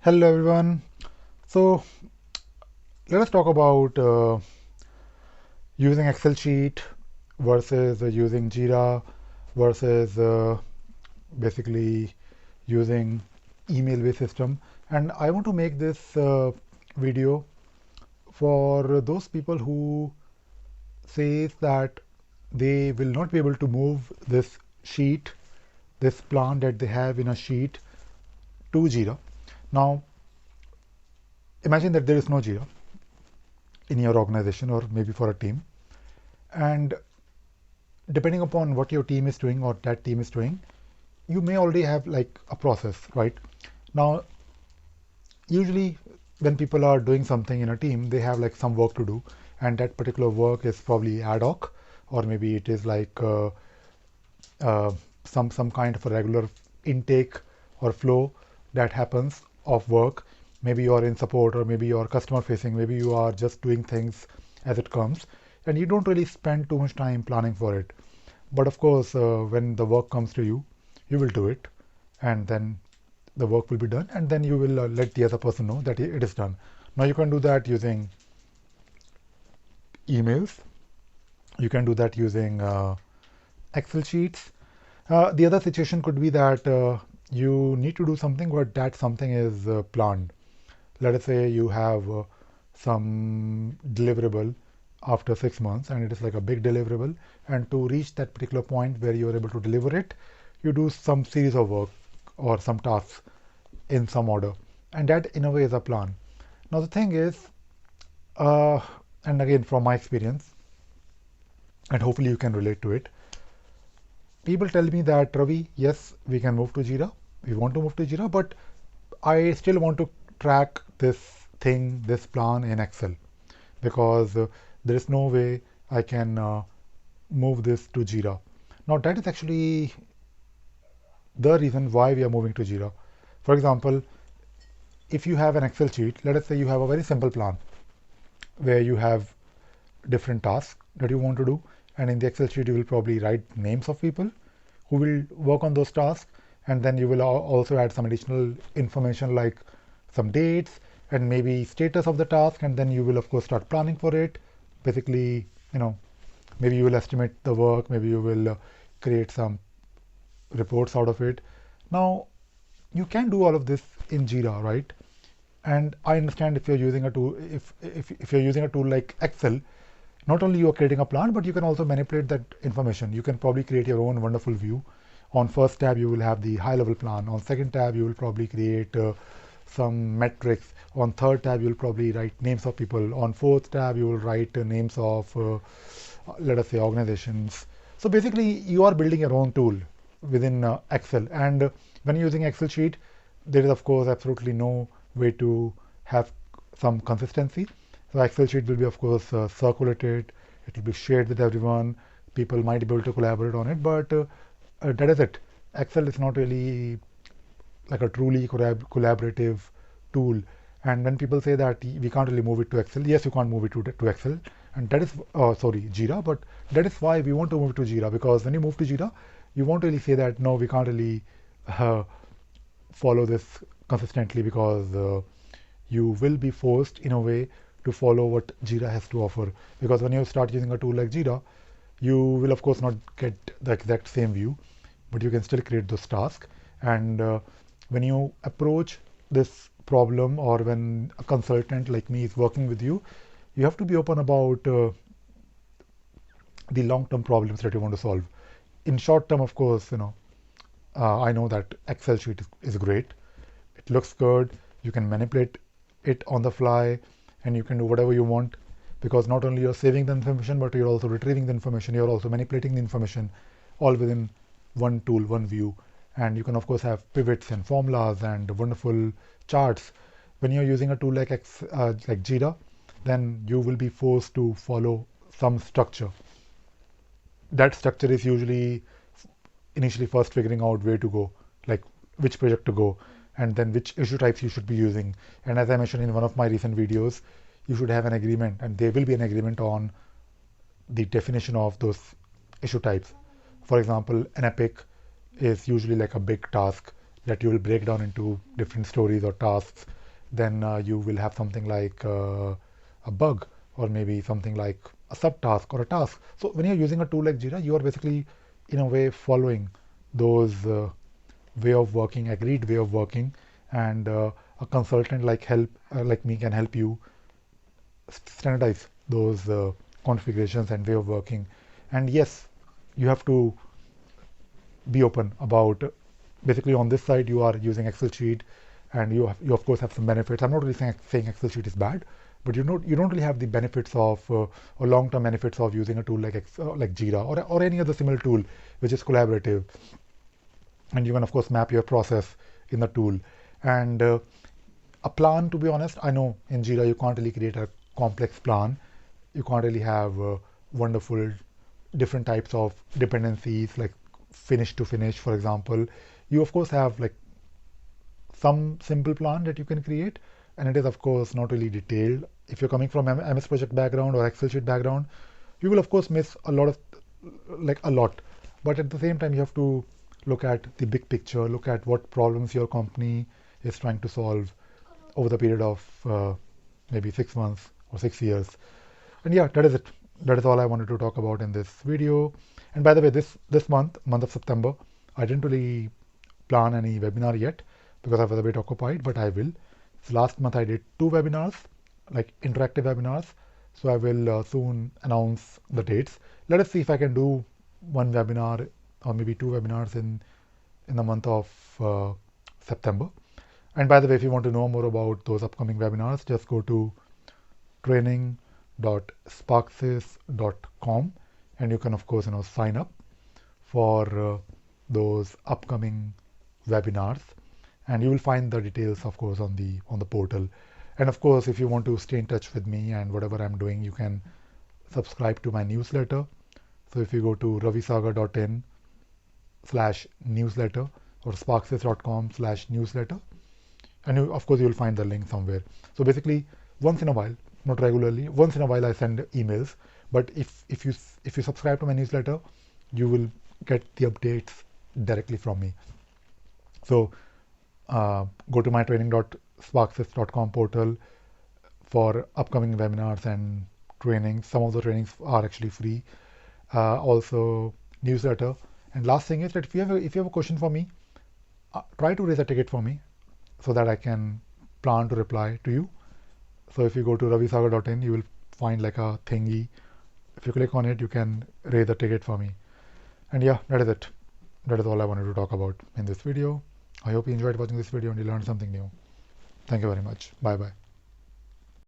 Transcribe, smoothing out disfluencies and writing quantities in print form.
Hello everyone. So let us talk about using Excel sheet versus using Jira versus basically using email-based system. And I want to make this video for those people who says that they will not be able to move this sheet, this plan that they have in a sheet to Jira. Now imagine that there is no Jira in your organization or maybe for a team, and depending upon what your team is doing or that team is doing, you may already have like a process, right? Now, usually when people are doing something in a team, they have like some work to do, and that particular work is probably ad hoc, or maybe it is like uh, some kind of a regular intake or flow that happens of work. Maybe you are in support, or maybe you are customer facing, maybe you are just doing things as it comes, and you don't really spend too much time planning for it. But of course, when the work comes to you, you will do it, and then the work will be done, and then you will let the other person know that it is done. Now you can do that using emails, you can do that using Excel sheets. The other situation could be that you need to do something, but that something is planned. Let us say you have some deliverable after 6 months, and it is like a big deliverable. And to reach that particular point where you are able to deliver it, you do some series of work or some tasks in some order. And that, in a way, is a plan. Now, the thing is, uh, and again, from my experience, and hopefully you can relate to it, people tell me that Ravi, yes, we can move to Jira. We want to move to Jira, but I still want to track this thing, this plan in Excel, because there is no way I can move this to Jira. Now that is actually the reason why we are moving to Jira. For example, if you have an Excel sheet, let us say you have a very simple plan where you have different tasks that you want to do, and in the Excel sheet you will probably write names of people who will work on those tasks, and then you will also add some additional information like some dates and maybe status of the task, and then you will of course start planning for it. Basically, you know, maybe you will estimate the work, maybe you will create some reports out of it. Now you can do all of this in Jira, right? And I understand if you're using a tool, if you're using a tool like Excel, not only you are creating a plan, but you can also manipulate that information. You can probably create your own wonderful view. On first tab you will have the high level plan. On second tab you will probably create some metrics. On third tab you will probably write names of people. On fourth tab you will write names of let us say organizations. So basically you are building your own tool within Excel, and when you're using Excel sheet, there is of course absolutely no way to have some consistency. So Excel sheet will be of course circulated, it will be shared with everyone, people might be able to collaborate on it, but that is it. Excel is not really like a truly collaborative tool. And when people say that we can't really move it to Excel, yes, you can't move it to Excel, and that is sorry, Jira. But that is why we want to move it to Jira, because when you move to Jira, you won't really say that no, we can't really uh, follow this consistently, because you will be forced in a way to follow what Jira has to offer. Because when you start using a tool like Jira, you will of course not get the exact same view, but you can still create those tasks. And when you approach this problem, or when a consultant like me is working with you, you have to be open about the long-term problems that you want to solve. In short term, of course, I know that Excel sheet is great. It looks good. You can manipulate it on the fly, and you can do whatever you want, because not only you're saving the information, but you're also retrieving the information. You're also manipulating the information, all within one tool, one view. And you can of course have pivots and formulas and wonderful charts. When you're using a tool like Jira, then you will be forced to follow some structure. That structure is usually initially first figuring out where to go, like which project to go, and then which issue types you should be using. And as I mentioned in one of my recent videos, you should have an agreement, and there will be an agreement on the definition of those issue types. For example, an epic is usually like a big task, that you will break down into different stories or tasks. Then you will have something like a bug, or maybe something like a subtask or a task. So when you're using a tool like Jira, you are basically in a way following those way of working, agreed way of working, and a consultant like me can help you standardize those configurations and way of working. And yes, you have to be open about basically on this side you are using Excel sheet, and you of course have some benefits. I'm not really saying Excel sheet is bad, but you don't really have the benefits of or long-term benefits of using a tool like Jira or any other similar tool which is collaborative, and you can of course map your process in the tool. And a plan, to be honest, I know in Jira you can't really create a complex plan. You can't really have wonderful different types of dependencies like finish to finish, for example. You of course have like some simple plan that you can create, and it is of course not really detailed. If you're coming from MS Project background or Excel sheet background, you will of course miss a lot of a lot. But at the same time, you have to look at the big picture, look at what problems your company is trying to solve over the period of maybe 6 months or 6 years. And yeah, that is it. That is all I wanted to talk about in this video. And by the way, this month of September, I didn't really plan any webinar yet because I was a bit occupied, but I will. So last month I did 2 webinars, like interactive webinars. So I will soon announce the dates. Let us see if I can do one webinar or maybe 2 webinars in the month of September. And by the way, if you want to know more about those upcoming webinars, just go to training.sparksys.com, and you can of course sign up for those upcoming webinars, and you will find the details of course on the portal. And of course, if you want to stay in touch with me and whatever I'm doing, you can subscribe to my newsletter. So if you go to ravisagar.in/newsletter or sparksys.com/newsletter, and of course you'll find the link somewhere. So basically, once in a while, not regularly, once in a while I send emails. But if you subscribe to my newsletter, you will get the updates directly from me. So go to my training.sparksys.com portal for upcoming webinars and trainings. Some of the trainings are actually free. Also newsletter. And last thing is that if you have a question for me, try to raise a ticket for me so that I can plan to reply to you. So if you go to ravisagar.in, you will find like a thingy. If you click on it, you can raise a ticket for me. And yeah, that is it. That is all I wanted to talk about in this video. I hope you enjoyed watching this video and you learned something new. Thank you very much. Bye bye.